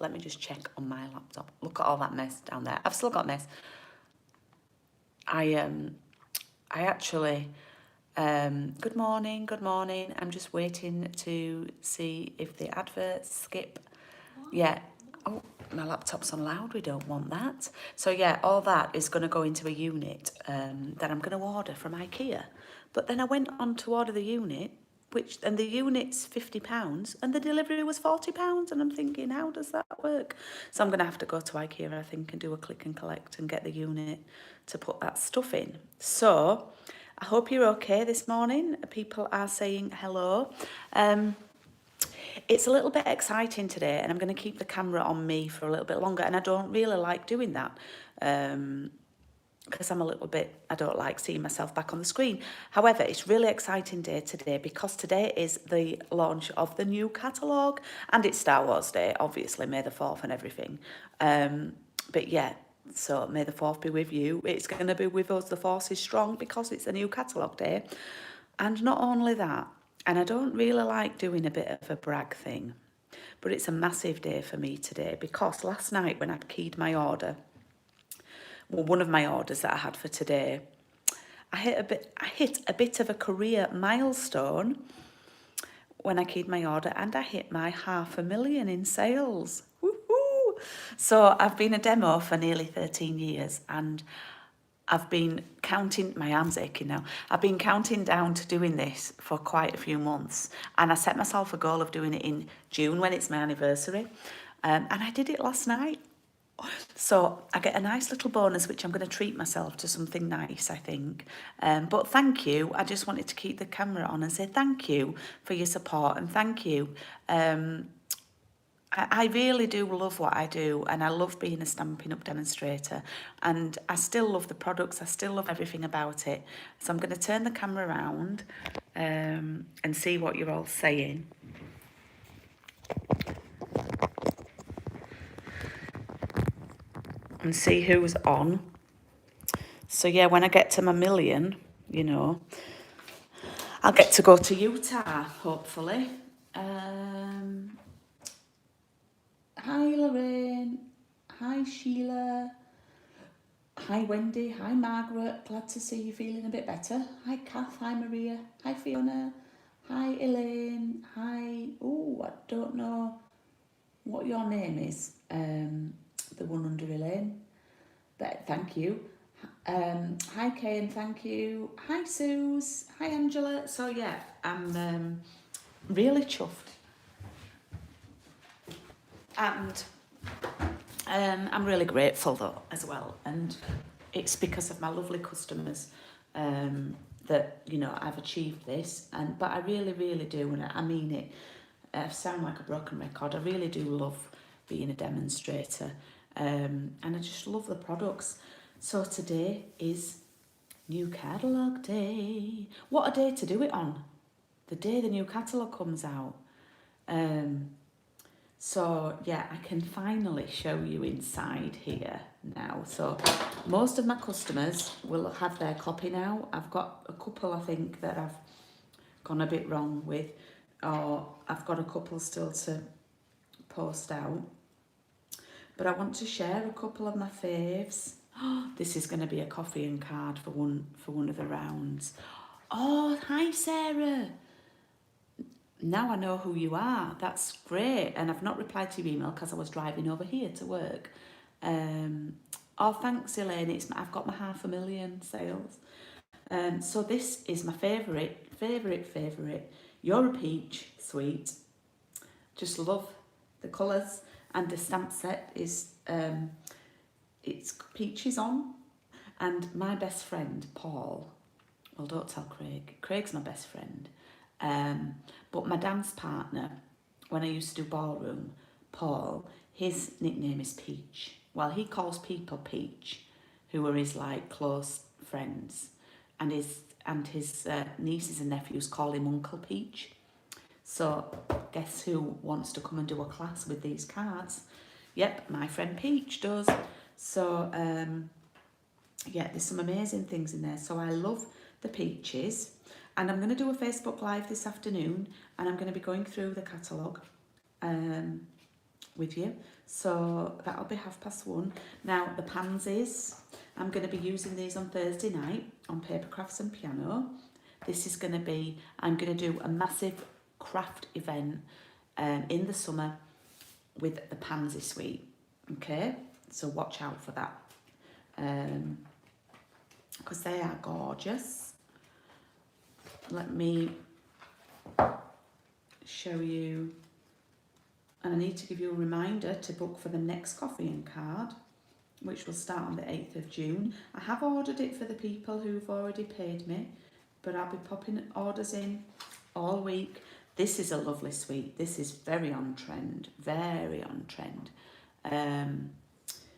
let me just check on my laptop. Look at all that mess down there. I've still got mess. I actually, good morning. I'm just waiting to see if the adverts skip. Yeah. Oh, my laptop's on loud. We don't want that. So yeah, all that is going to go into a unit that I'm going to order from IKEA. But then I went on to order the unit, and the unit's £50 and the delivery was £40, and I'm thinking, how does that work? So I'm going to have to go to IKEA, I think, and do a click and collect and get the unit to put that stuff in. So I hope you're okay this morning. People are saying hello. It's a little bit exciting today, and I'm going to keep the camera on me for a little bit longer, and I don't really like doing that. Because I don't like seeing myself back on the screen. However, it's really exciting day today because today is the launch of the new catalogue, and it's Star Wars Day, obviously, May the 4th and everything. But yeah, so May the 4th be with you. It's going to be with us, the force is strong, because it's a new catalogue day. And not only that, and I don't really like doing a bit of a brag thing, but it's a massive day for me today because last night when I'd keyed my order, well, one of my orders that I had for today, I hit a bit of a career milestone when I keyed my order, and I hit my 500,000 in sales. Woohoo! So I've been a demo for nearly 13 years, and I've been counting, my arm's aching now, I've been counting down to doing this for quite a few months, and I set myself a goal of doing it in June when it's my anniversary, and I did it last night. So I get a nice little bonus, which I'm going to treat myself to something nice, I think. But thank you. I just wanted to keep the camera on and say thank you for your support, and thank you. I really do love what I do, and I love being a Stampin' Up demonstrator, and I still love the products. I still love everything about it. So I'm going to turn the camera around and see what you're all saying. And see who's on. So yeah, when I get to my million, you know, I'll get to go to Utah, hopefully. Hi Lorraine, hi Sheila, hi Wendy, hi Margaret, glad to see you feeling a bit better. Hi Kath, hi Maria, hi Fiona, hi Elaine, hi, I don't know what your name is, the one under Elaine, but thank you. Hi Kay, and thank you. Hi Suze, hi Angela. So yeah, I'm really chuffed, and I'm really grateful though as well, and it's because of my lovely customers that, you know, I've achieved this, but I really do, and I mean it. I sound like a broken record. I really do love being a demonstrator, and I just love the products. So today is new catalogue day. What a day to do it on, the day the new catalogue comes out. So yeah, I can finally show you inside here now. So most of my customers will have their copy now. I've got a couple, I think, that I've gone a bit wrong with, or I've got a couple still to post out. But I want to share a couple of my faves. This is going to be a coffee and card for one of the rounds. Oh, hi Sarah. Now I know who you are. That's great. And I've not replied to your email because I was driving over here to work. Oh, thanks Elaine. I've got my 500,000 sales. So this is my favourite. You're a peach, sweet. Just love the colours, and the stamp set is it's peaches on, and my best friend Paul, well, don't tell Craig's my best friend, but my dance partner when I used to do ballroom, Paul, his nickname is Peach. Well, he calls people Peach, who are his like close friends, and his nieces and nephews call him Uncle Peach. So guess who wants to come and do a class with these cards? Yep, my friend Peach does. So yeah, there's some amazing things in there. So I love the peaches, and I'm going to do a Facebook Live this afternoon, and I'm going to be going through the catalogue. with you. So that'll be 1:30. Now the pansies, I'm going to be using these on Thursday night on Paper Crafts and Piano. This is going to be, I'm going to do a massive craft event in the summer with the pansy suite. Okay, so watch out for that. Because they are gorgeous. Let me show you, and I need to give you a reminder to book for the next coffee and card, which will start on the 8th of June. I have ordered it for the people who've already paid me, but I'll be popping orders in all week. This is a lovely suite. This is very on trend,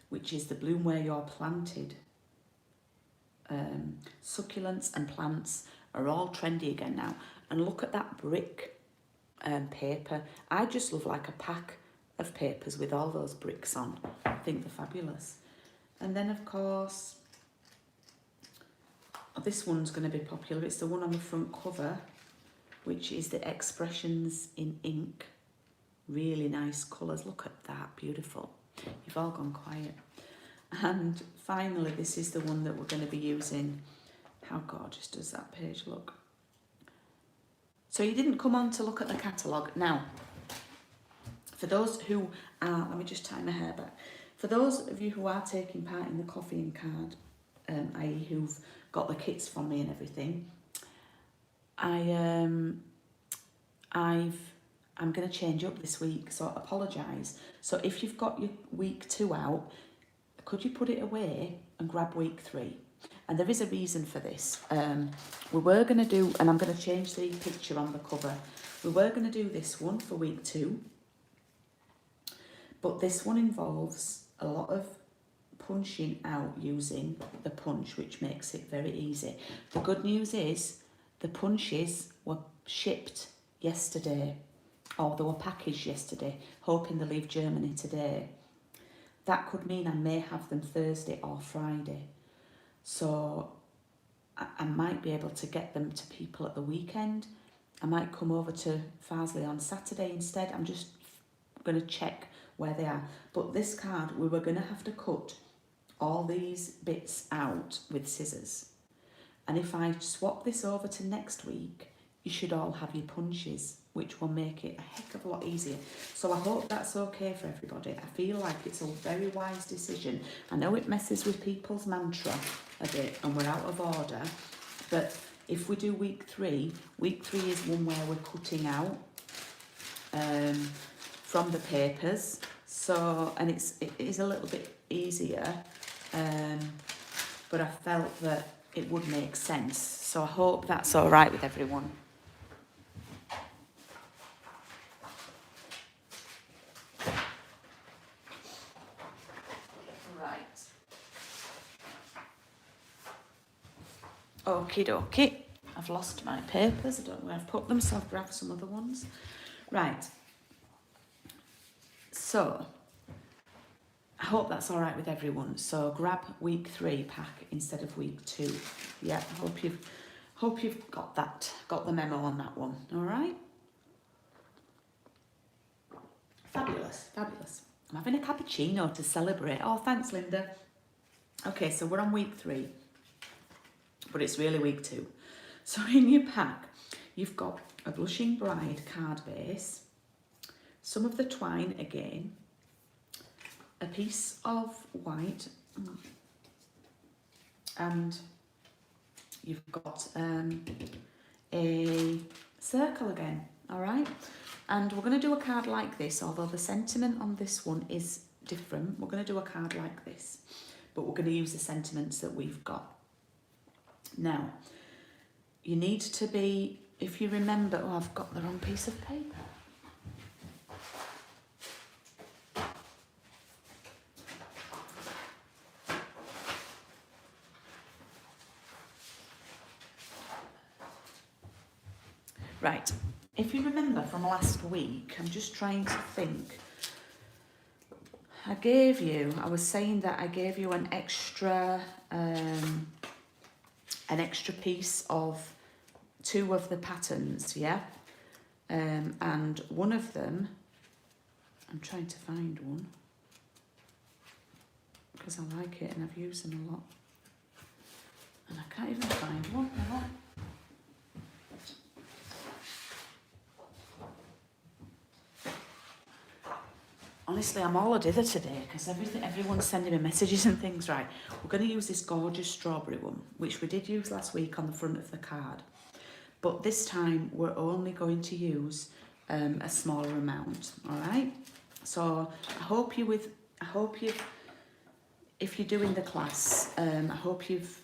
which is the Bloom Where You're Planted. Succulents and plants are all trendy again now. And look at that brick paper. I just love like a pack of papers with all those bricks on. I think they're fabulous. And then of course, this one's going to be popular. It's the one on the front cover, which is the Expressions in Ink. Really nice colours. Look at that, beautiful. You've all gone quiet. And finally, this is the one that we're going to be using. How gorgeous does that page look? So you didn't come on to look at the catalogue. Now, for those who are, let me just tie my hair back. For those of you who are taking part in the coffee and card, i.e. who've got the kits from me and everything, I'm going to change up this week, so I apologise. So if you've got your week 2 out, could you put it away and grab week 3? And there is a reason for this. We were going to do, and I'm going to change the picture on the cover. We were going to do this one for week 2, but this one involves a lot of punching out using the punch, which makes it very easy. The good news is the punches were shipped yesterday, or they were packaged yesterday, hoping they leave Germany today. That could mean I may have them Thursday or Friday. So I might be able to get them to people at the weekend. I might come over to Farsley on Saturday instead. I'm just going to check where they are. But this card, we were going to have to cut all these bits out with scissors. And if I swap this over to next week, you should all have your punches, which will make it a heck of a lot easier. So I hope that's okay for everybody. I feel like it's a very wise decision. I know it messes with people's mantra a bit and we're out of order, but if we do week 3 is one where we're cutting out from the papers. So, and it is a little bit easier, but I felt that it would make sense. So I hope that's all right with everyone. Okie dokie. I've lost my papers. I don't know where I've put them, so I've grabbed some other ones. Right. So, I hope that's all right with everyone. So grab week 3 pack instead of week 2. Yeah, I hope you've got the memo on that one. All right. Fabulous, fabulous. I'm having a cappuccino to celebrate. Oh, thanks, Linda. Okay, so we're on week 3. But it's really week 2. So in your pack, you've got a Blushing Bride card base, some of the twine again, a piece of white, and you've got a circle again, all right? And we're going to do a card like this, although the sentiment on this one is different. We're going to do a card like this, but we're going to use the sentiments that we've got. Now, you need to be, if you remember, oh, I've got the wrong piece of paper. Right, if you remember from last week, I'm just trying to think. I was saying that I gave you an extra piece of 2 of the patterns, yeah? And one of them I'm trying to find one because I like it and I've used them a lot. And I can't even find one now. Honestly, I'm all a dither today because everyone's sending me messages and things, right? We're going to use this gorgeous strawberry one, which we did use last week on the front of the card. But this time, we're only going to use a smaller amount, all right? So I hope if you're doing the class, I hope you've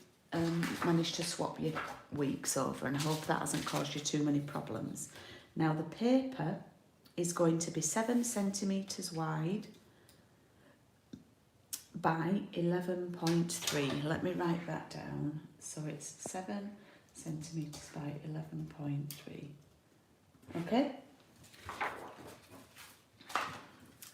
managed to swap your weeks over, and I hope that hasn't caused you too many problems. Now the paper is going to be 7 centimetres wide by 11.3. Let me write that down. So it's 7 centimetres by 11.3. Okay?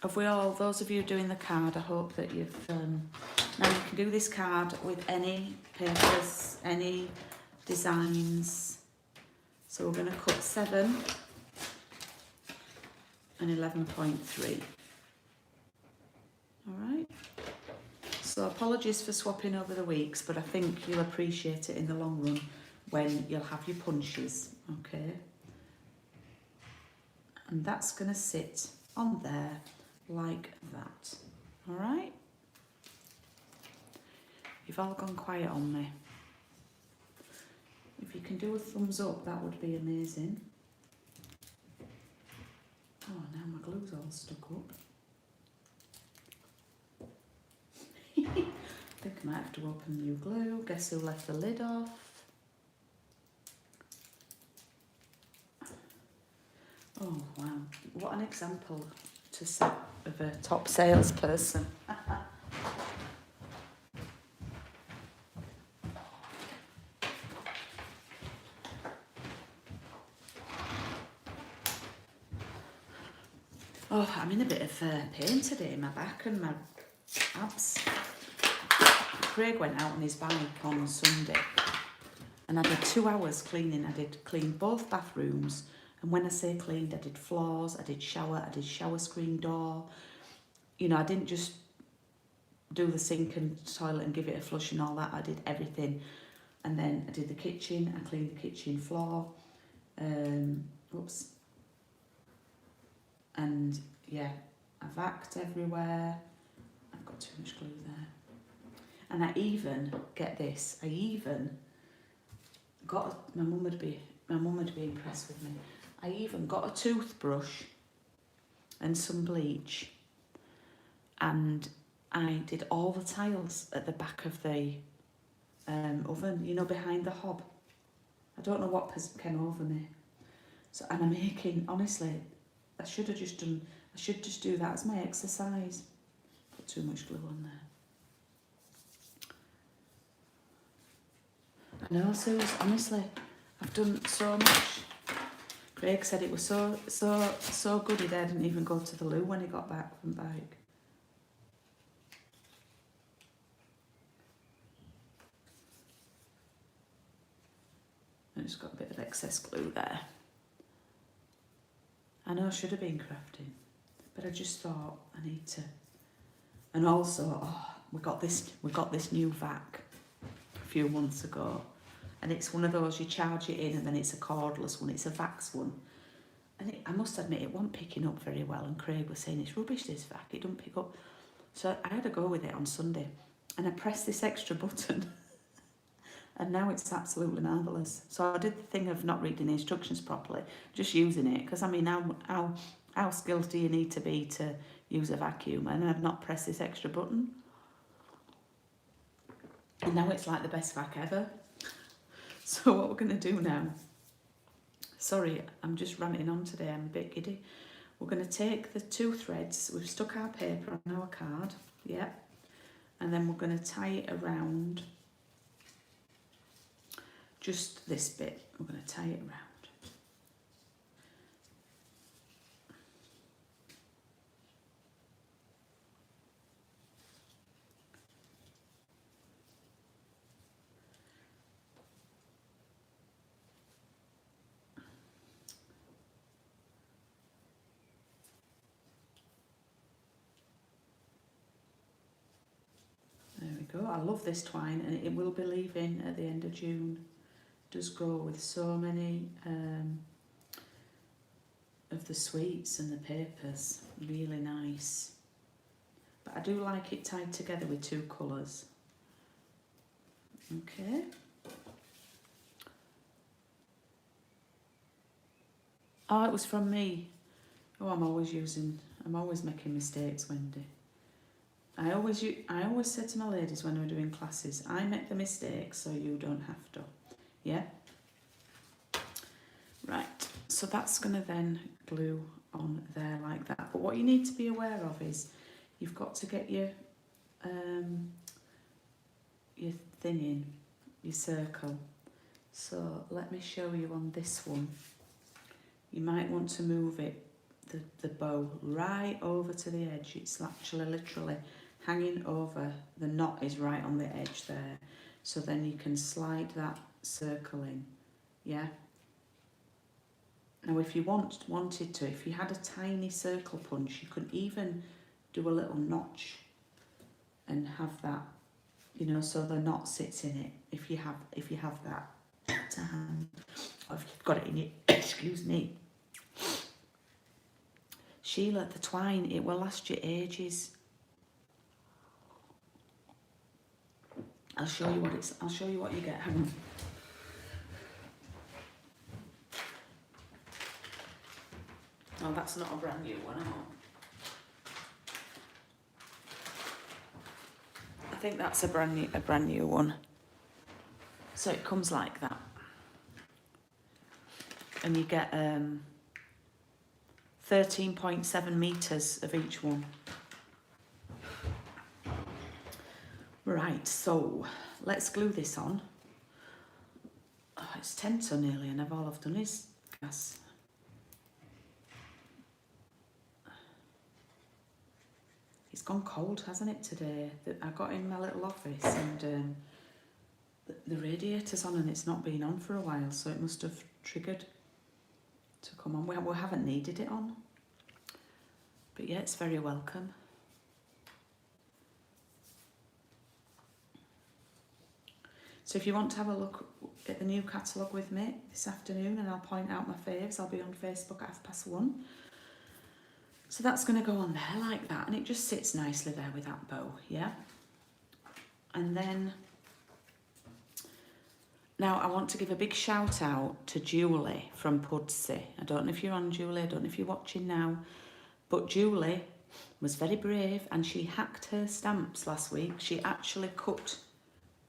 Have we all, those of you doing the card, I hope that you've, now you can do this card with any papers, any designs. So we're going to cut 7 and 11.3. All right. So apologies for swapping over the weeks, but I think you'll appreciate it in the long run when you'll have your punches, okay? And that's going to sit on there like that, all right? You've all gone quiet on me. If you can do a thumbs up, that would be amazing. Oh, now my glue's all stuck up. I think I might have to open new glue. Guess who left the lid off? Oh, wow. What an example to set of a top salesperson. Oh, I'm in a bit of pain today, my back and my abs. Craig went out on his bike on Sunday and I did 2 hours cleaning. I did clean both bathrooms, and when I say cleaned, I did floors, I did shower screen door. You know, I didn't just do the sink and toilet and give it a flush and all that. I did everything. And then I did the kitchen, I cleaned the kitchen floor. Oops. And yeah, I vaxed everywhere. I've got too much glue there. And I even, get this, I even got, my mum would be impressed with me. I even got a toothbrush and some bleach, and I did all the tiles at the back of the oven, you know, behind the hob. I don't know what came over me. So, and I'm making, honestly, I should just do that as my exercise. Put too much glue on there. I know, Suze, honestly, I've done so much. Craig said it was so good he didn't even go to the loo when he got back from bike. I just got a bit of excess glue there. I know I should have been crafting, but I just thought I need to. And also, we got this new vac a few months ago, and it's one of those you charge it in and then it's a cordless one. It's a Vax one, and I must admit it wasn't picking up very well. And Craig was saying it's rubbish, this vac, it don't pick up. So I had to go with it on Sunday, and I pressed this extra button. And now it's absolutely marvellous. So I did the thing of not reading the instructions properly, just using it. Because, I mean, how skilled do you need to be to use a vacuum? And I've not pressed this extra button. And now it's like the best vac ever. So what we're going to do now... Sorry, I'm just ranting on today. I'm a bit giddy. We're going to take the 2 threads. We've stuck our paper on our card. Yeah. And then we're going to tie it around... just this bit. We're going to tie it around. we go. I love this twine, and it will be leaving at the end of June. It does go with so many of the sweets and the papers. Really nice. But I do like it tied together with 2 colours. Okay. Oh, it was from me. Oh, I'm always making mistakes, Wendy. I always say to my ladies when we're doing classes, I make the mistakes so you don't have to. Yeah? Right, so that's going to then glue on there like that. But what you need to be aware of is you've got to get your thing in, your circle. So let me show you on this one. You might want to move it, the bow, right over to the edge. It's actually literally hanging over, the knot is right on the edge there. So then you can slide that circle in, yeah? Now if you wanted to, if you had a tiny circle punch, you could even do a little notch and have that, you know, so the knot sits in it, if you have that to hand, or if you've got it in your, excuse me. Sheila, the twine, it will last you ages. I'll show you what you get. Hang on. Oh, that's not a brand new one, I think that's a brand new one. So it comes like that. And you get 13.7 metres of each one. Right, so let's glue this on. Oh, it's 10 to nearly, and all I've done is gas. It's gone cold, hasn't it, today? I got in my little office and the radiator's on and it's not been on for a while, so it must have triggered to come on. We haven't needed it on, but yeah, it's very welcome. So if you want to have a look at the new catalogue with me this afternoon, and I'll point out my faves, I'll be on Facebook at 1:30. So that's going to go on there like that, and it just sits nicely there with that bow, yeah? And then, now I want to give a big shout out to Julie from Pudsey. I don't know if you're on, Julie, I don't know if you're watching now, but Julie was very brave and she hacked her stamps last week. She actually cut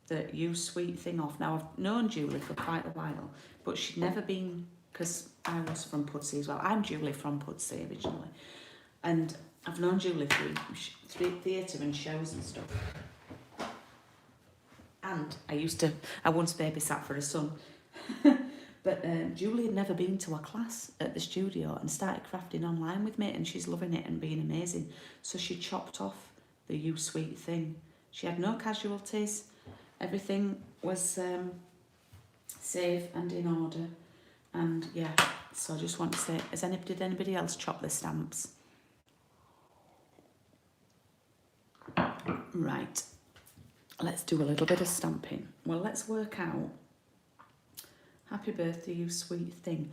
the You Sweet thing off. Now, I've known Julie for quite a while, but she'd never been, because I was from Pudsey as well. I'm Julie from Pudsey originally. And I've known Julie through theatre and shows and stuff. And I once babysat for a son. But Julie had never been to a class at the studio and started crafting online with me, and she's loving it and being amazing. So she chopped off the You Sweet thing. She had no casualties. Everything was safe and in order. And yeah, so I just want to say, did anybody else chop the stamps? Right, let's do a little bit of stamping. Well, let's work out happy birthday, you sweet thing.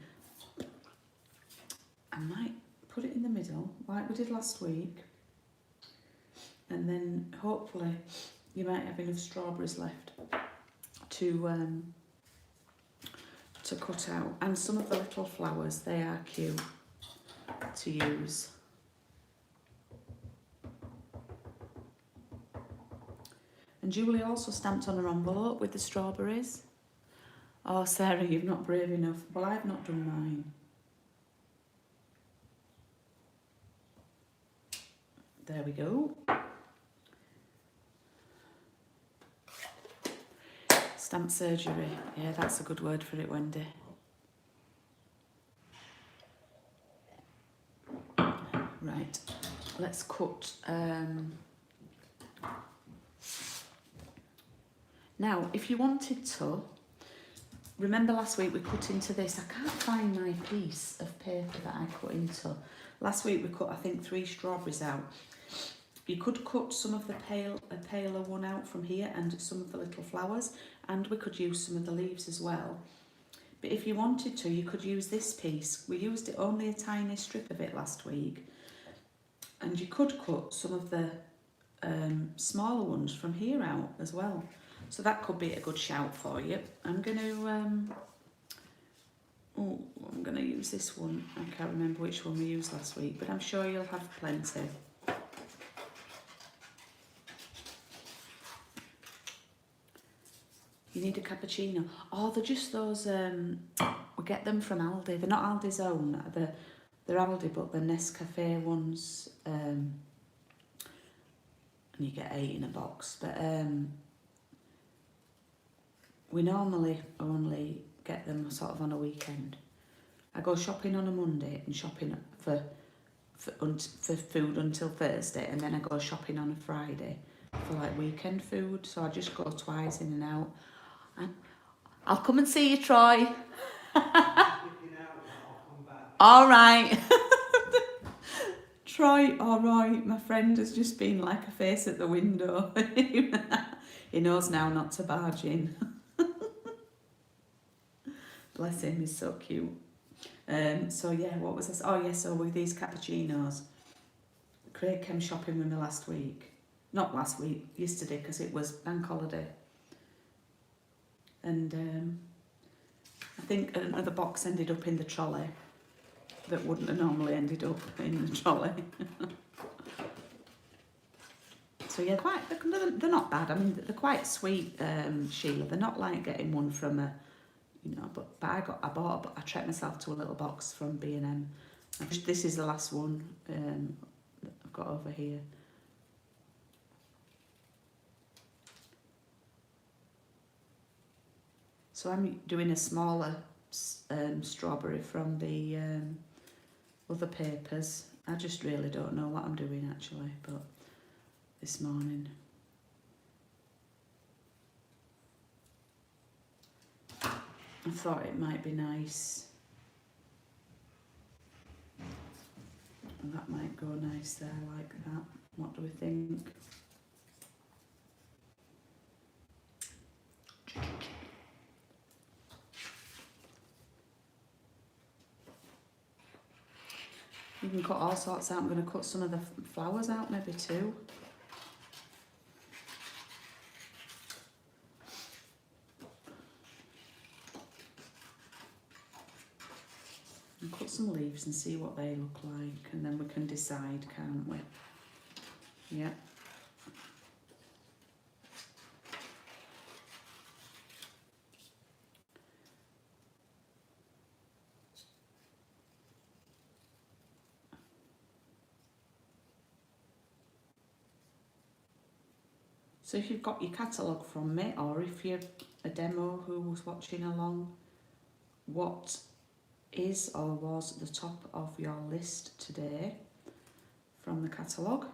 I might put it in the middle like we did last week, and then hopefully you might have enough strawberries left to cut out, and some of the little flowers, they are cute to use. And Julie also stamped on her envelope with the strawberries. Oh, Sarah, you're not brave enough. Well, I've not done mine. There we go. Stamp surgery. Yeah, that's a good word for it, Wendy. Right, let's cut. Now, if you wanted to, remember last week we cut into this. I can't find my piece of paper that I cut into. Last week we cut, I think, 3 strawberries out. You could cut some of the paler one out from here and some of the little flowers, and we could use some of the leaves as well. But if you wanted to, you could use this piece. We used it only a tiny strip of it last week, and you could cut some of the smaller ones from here out as well. So that could be a good shout for you. I'm gonna use this one. I can't remember which one we used last week, but I'm sure you'll have plenty. You need a cappuccino. Oh, they're just those, we get them from Aldi. They're not Aldi's own, they're Aldi, but they're Nescafe ones. And you get 8 in a box. But we normally only get them sort of on a weekend. I go shopping on a Monday and shopping for food until Thursday, and then I go shopping on a Friday for like weekend food. So I just go twice in and out. And I'll come and see you, Troy. All right. Troy, all right. My friend has just been like a face at the window. He knows now not to barge in. Bless him, he's so cute. So yeah, what was this? Oh yeah, so with these cappuccinos, Craig came shopping with me last week. Not last week, yesterday, because it was bank holiday. And I think another box ended up in the trolley that wouldn't have normally ended up in the trolley. So yeah, they're not bad. I mean, they're quite sweet, Sheila. They're not like getting one from a, you know, but I treated myself to a little box from B&M. This is the last one that I've got over here. So I'm doing a smaller strawberry from the other papers. I just really don't know what I'm doing actually, but this morning. I thought it might be nice. And that might go nice there like that. What do we think? You can cut all sorts out. I'm going to cut some of the flowers out maybe too. And cut some leaves and see what they look like, and then we can decide, can't we? Yeah. So if you've got your catalogue from me, or if you're a demo who was watching along, what is or was the top of your list today from the catalogue?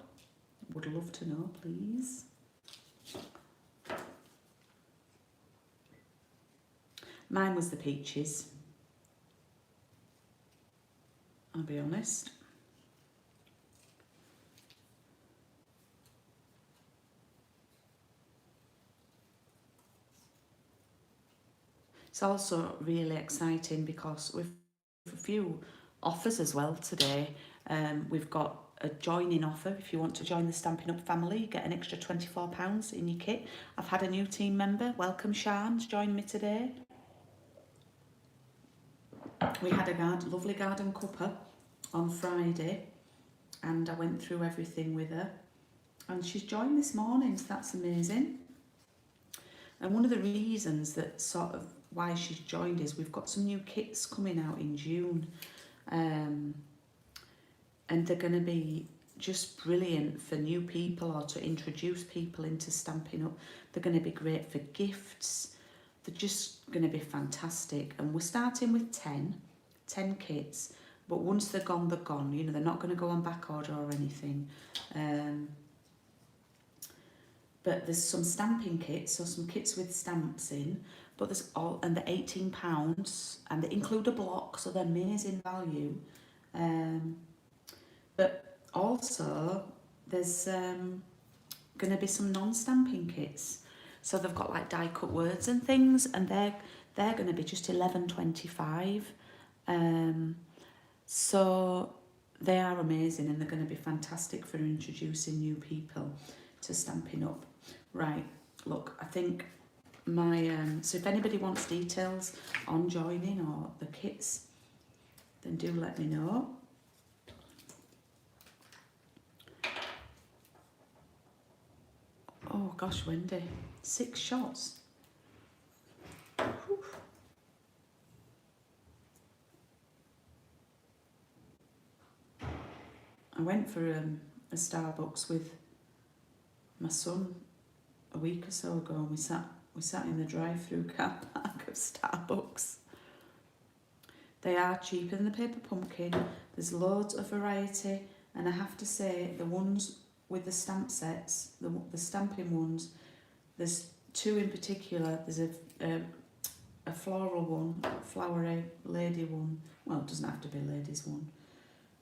Would love to know, please. Mine was the peaches, I'll be honest. It's also really exciting because we've a few offers as well today. We've got a joining offer. If you want to join the Stampin' Up family, you get an extra £24 in your kit. I've had a new team member. Welcome, Shan's joined me today. We had a lovely garden cuppa on Friday, and I went through everything with her, and she's joined this morning, so that's amazing. And one of the reasons that sort of why she's joined is we've got some new kits coming out in June, and they're going to be just brilliant for new people or to introduce people into Stampin' Up. They're going to be great for gifts. They're just going to be fantastic. And we're starting with 10 kits, but once they're gone, they're gone. You know, they're not going to go on back order or anything. But there's some stamping kits, so some kits with stamps in, but there's all, and they're £18, and they include a block, so they're amazing value. But also, there's going to be some non-stamping kits. So they've got like die cut words and things, and they're going to be just $11.25. So they are amazing, and they're going to be fantastic for introducing new people to Stampin' Up. Right, look, I think my so if anybody wants details on joining or the kits, then do let me know. Oh gosh, Wendy, 6 shots. Whew. I went for a Starbucks with my son a week or so ago, and we sat in the drive-through car park of Starbucks. They are cheaper than the paper pumpkin. There's loads of variety, and I have to say the ones with the stamp sets, the stamping ones, there's 2 in particular. There's a floral one, flowery lady one. Well, it doesn't have to be a ladies one,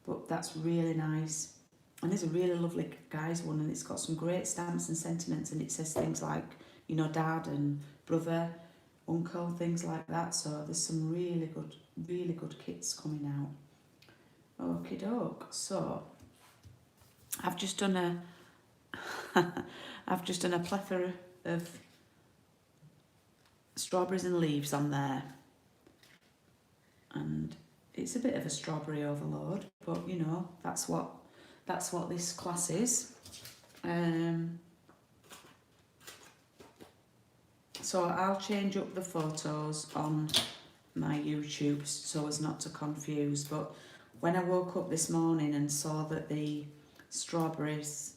but that's really nice. And there's a really lovely guys one, and it's got some great stamps and sentiments, and it says things like, you know, dad and brother, uncle, things like that. So there's some really good kits coming out. Okie doke. So I've just done a plethora of strawberries and leaves on there, and it's a bit of a strawberry overload, but you know, that's what this class is. So I'll change up the photos on my YouTube so as not to confuse, but when I woke up this morning and saw that the strawberries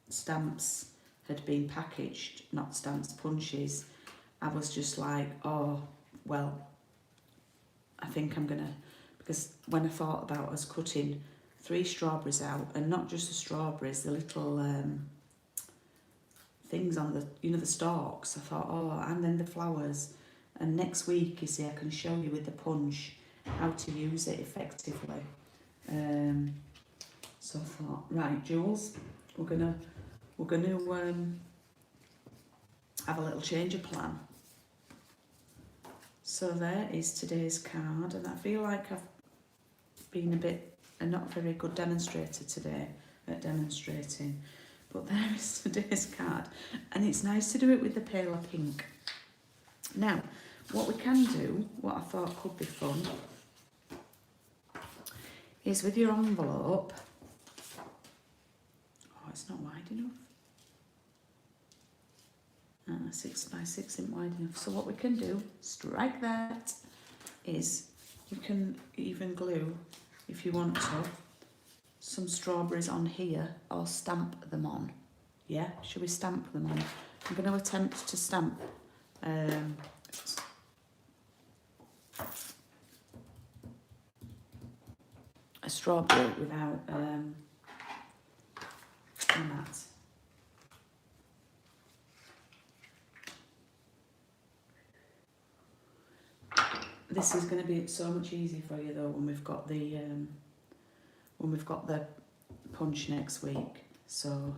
stamps had been packaged, not stamps, punches, I was just like, oh, well, I think I'm gonna, because when I thought about us cutting 3 strawberries out, and not just the strawberries, the little things on the, you know, the stalks, I thought, oh, and then the flowers. And next week, you see, I can show you with the punch how to use it effectively. So I thought, right, Jules, we're gonna have a little change of plan. So there is today's card, and I feel like I've been a not very good demonstrator today at demonstrating, but there is today's card, and it's nice to do it with the paler pink. Now, what we can do, what I thought could be fun, is with your envelope. Oh, it's not wide enough. 6 by 6 isn't wide enough. So what we can do, strike that, is you can even glue, if you want to, some strawberries on here, or stamp them on. Yeah, should we stamp them on? I'm going to attempt to stamp a strawberry without a mat. This is going to be so much easier for you though when we've got the punch next week. So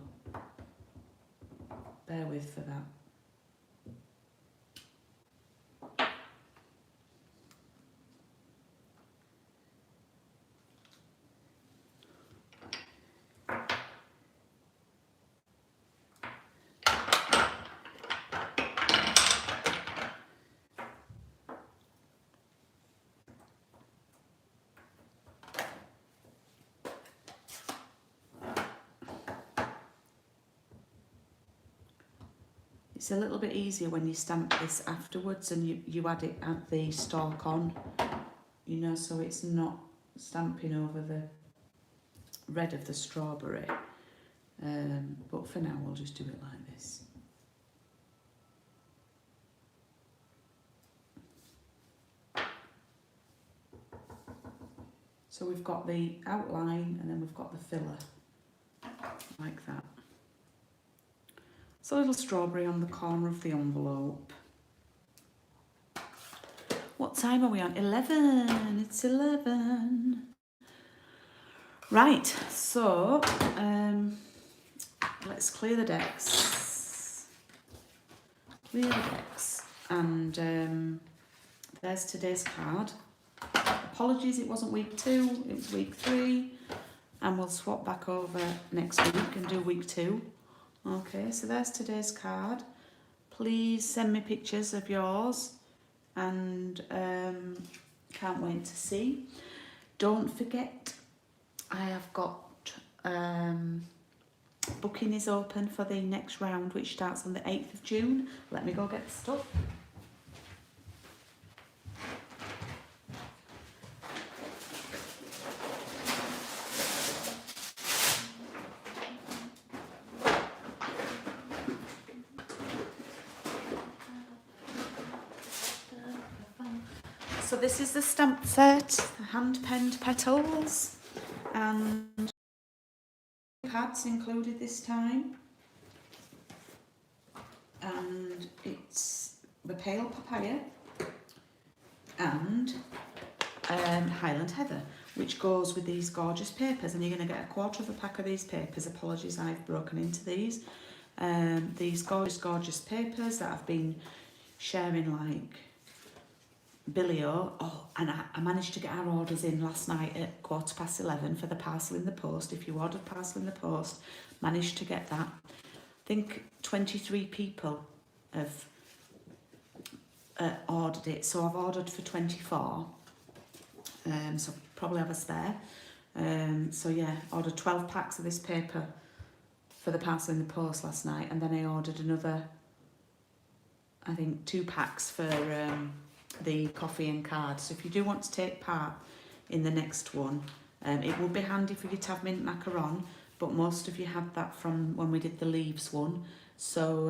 bear with for that. It's a little bit easier when you stamp this afterwards and you add the stalk on, you know, so it's not stamping over the red of the strawberry. But for now, we'll just do it like this. So we've got the outline and then we've got the filler, like that. So a little strawberry on the corner of the envelope. What time are we on? 11. It's 11. Right, so let's clear the decks. Clear the decks. And there's today's card. Apologies, it wasn't week 2, it was week 3. And we'll swap back over next week and do week 2. Okay, so there's today's card. Please send me pictures of yours, and can't wait to see. Don't forget, I have got booking is open for the next round, which starts on the 8th of June. Let me go get the stuff. So this is the stamp set, hand-penned petals, and pads included this time. And it's the pale papaya and Highland Heather, which goes with these gorgeous papers. And you're going to get a quarter of a pack of these papers. Apologies, I've broken into these. These gorgeous papers that I've been sharing like Billy-O. Oh, and I managed to get our orders in last night at 11:15 for the parcel in the post. If you ordered parcel in the post, managed to get that. I think 23 people have ordered it, so I've ordered for 24. So probably have a spare. So yeah, ordered 12 packs of this paper for the parcel in the post last night, and then I ordered another, I think 2 packs for the coffee and cards. So if you do want to take part in the next one, it would be handy for you to have mint macaron, but most of you had that from when we did the leaves one. So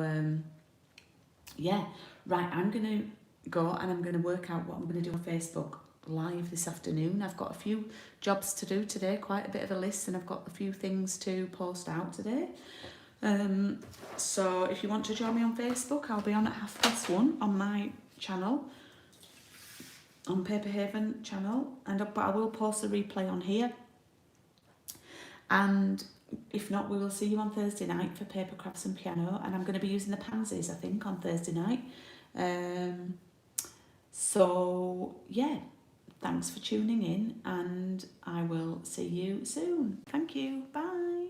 yeah, right, I'm going to go and I'm going to work out what I'm going to do on Facebook Live this afternoon. I've got a few jobs to do today, quite a bit of a list, and I've got a few things to post out today. So if you want to join me on Facebook, I'll be on at 1:30 on my channel, on Paper Haven channel, but I will post a replay on here. And if not, we will see you on Thursday night for Paper Crafts and Piano, and I'm going to be using the pansies, I think, on Thursday night. So yeah, thanks for tuning in, and I will see you soon. Thank you. Bye.